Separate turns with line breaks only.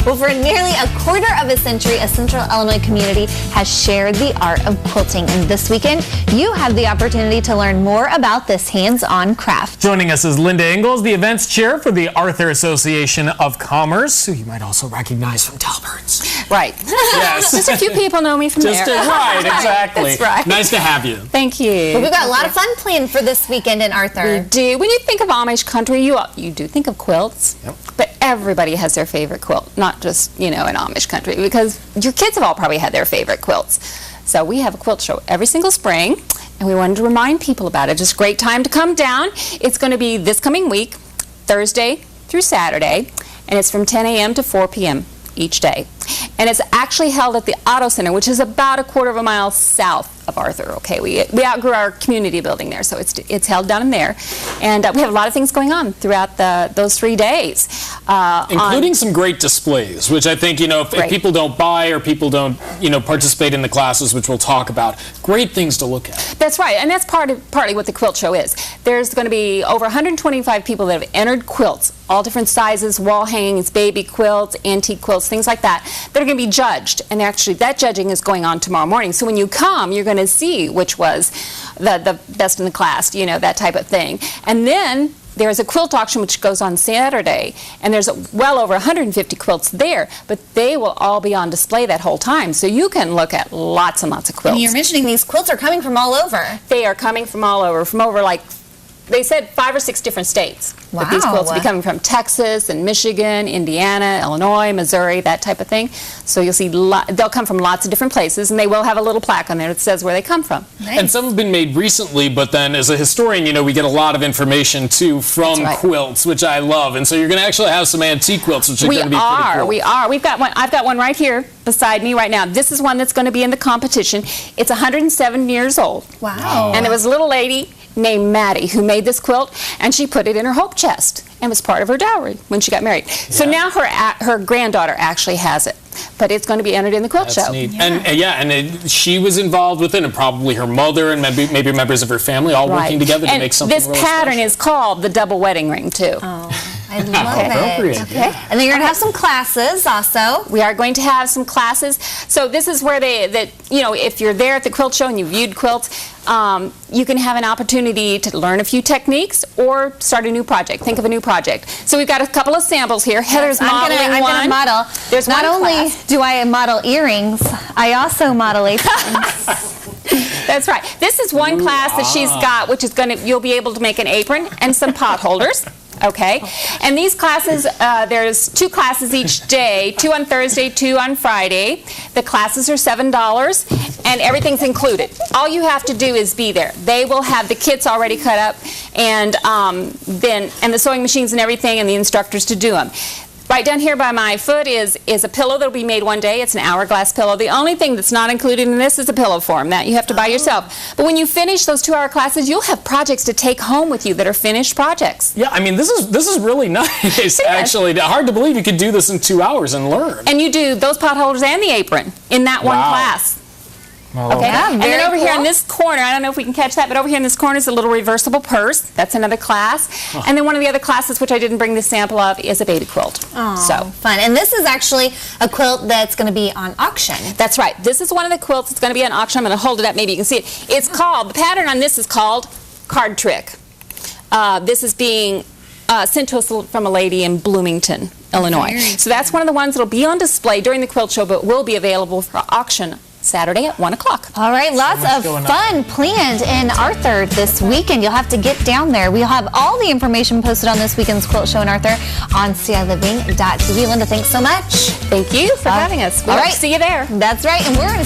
Well, for nearly a quarter of a century, a Central Illinois community has shared the art of quilting. And this weekend, you have the opportunity to learn more about this hands-on craft.
Joining us is Linda Ingels, the events chair for the Arthur Association of Commerce, who you might also recognize from Talbert's.
Right.
Yes.
Just a few people know me from there.
Right, exactly.
That's right.
Nice to have you.
Thank you.
Well, we've got a lot of fun planned for this weekend in Arthur.
We do. When you think of Amish country, you do think of quilts.
Yep.
But everybody has their favorite quilt, not just, in Amish country, because your kids have all probably had their favorite quilts. So we have a quilt show every single spring, and we wanted to remind people about it. Just a great time to come down. It's going to be this coming week, Thursday through Saturday, and it's from 10 a.m. to 4 p.m. each day. And it's actually held at the Auto Center, which is about a quarter of a mile south of Arthur. Okay, we outgrew our community building there, so it's held down in there. And we have a lot of things going on throughout those 3 days.
Including some great displays, which I think, if people don't buy or people don't, participate in the classes, which we'll talk about, great things to look at.
That's right, and that's partly what the quilt show is. There's going to be over 125 people that have entered quilts, all different sizes, wall hangings, baby quilts, antique quilts, things like that are going to be judged. And actually, that judging is going on tomorrow morning. So when you come, you're going to see which was the best in the class, that type of thing. And then there's a quilt auction which goes on Saturday, and there's well over 150 quilts there, but they will all be on display that whole time, so you can look at lots and lots of quilts.
And you're mentioning these quilts are coming from all over.
They are coming from all over, like, they said 5 or 6 different states.
Wow.
But these quilts will be coming from Texas and Michigan, Indiana, Illinois, Missouri, that type of thing. So you'll see they'll come from lots of different places, and they will have a little plaque on there that says where they come from.
Nice.
And some have been made recently, but then as a historian, we get a lot of information too from quilts, which I love. And so you're going to actually have some antique quilts, which are going to be pretty cool.
We are. We've got one. I've got one right here beside me right now. This is one that's going to be in the competition. It's 107 years old.
Wow.
And there was a little lady named Maddie who made this quilt, and she put it in her hope chest and was part of her dowry when she got married. Yeah. So now her granddaughter actually has it, but it's going to be entered in the quilt show.
Neat. Yeah. And she was involved with it, and probably her mother and maybe members of her family all working together to make something really
this pattern
special.
is called the double wedding ring too.
Oh. I love it.
Okay. Yeah.
And then you're going to have some classes also.
We are going to have some classes. So this is where if you're there at the quilt show and you viewed quilts, you can have an opportunity to learn a few techniques or start a new project. Think of a new project. So we've got a couple of samples here. Heather's modeling one.
I'm going to model.
There's
Not only
class.
do I model earrings, I also model aprons.
That's right. This is one class that she's got, which is you'll be able to make an apron and some pot holders. Okay, and these classes, there's 2 classes each day, 2 on Thursday, 2 on Friday. The classes are $7, and everything's included. All you have to do is be there. They will have the kits already cut up, and the sewing machines and everything, and the instructors to do them. Right down here by my foot is a pillow that will be made one day. It's an hourglass pillow. The only thing that's not included in this is a pillow form. That you have to buy yourself. But when you finish those 2-hour classes, you'll have projects to take home with you that are finished projects.
Yeah, I mean, this is really nice, actually. Hard to believe you could do this in 2 hours and learn.
And you do those pot holders and the apron in that one class. Okay,
Yeah,
and then over here in this corner, I don't know if we can catch that, but over here in this corner is a little reversible purse. That's another class. And then one of the other classes, which I didn't bring the sample of, is a baby quilt.
Oh,
so
fun. And this is actually a quilt that's going to be on auction.
That's right. This is one of the quilts that's going to be on auction. I'm going to hold it up. Maybe you can see it. The pattern on this is called Card Trick. This is being sent to us from a lady in Bloomington, Illinois. So that's one of the ones that will be on display during the quilt show, but will be available for auction Saturday at 1 o'clock.
All right, lots of fun planned in Arthur this weekend. You'll have to get down there. We'll have all the information posted on this weekend's quilt show in Arthur on ciLiving.tv. Linda, thanks so much.
Thank you for having us. We'll see you there.
That's right, and we're going to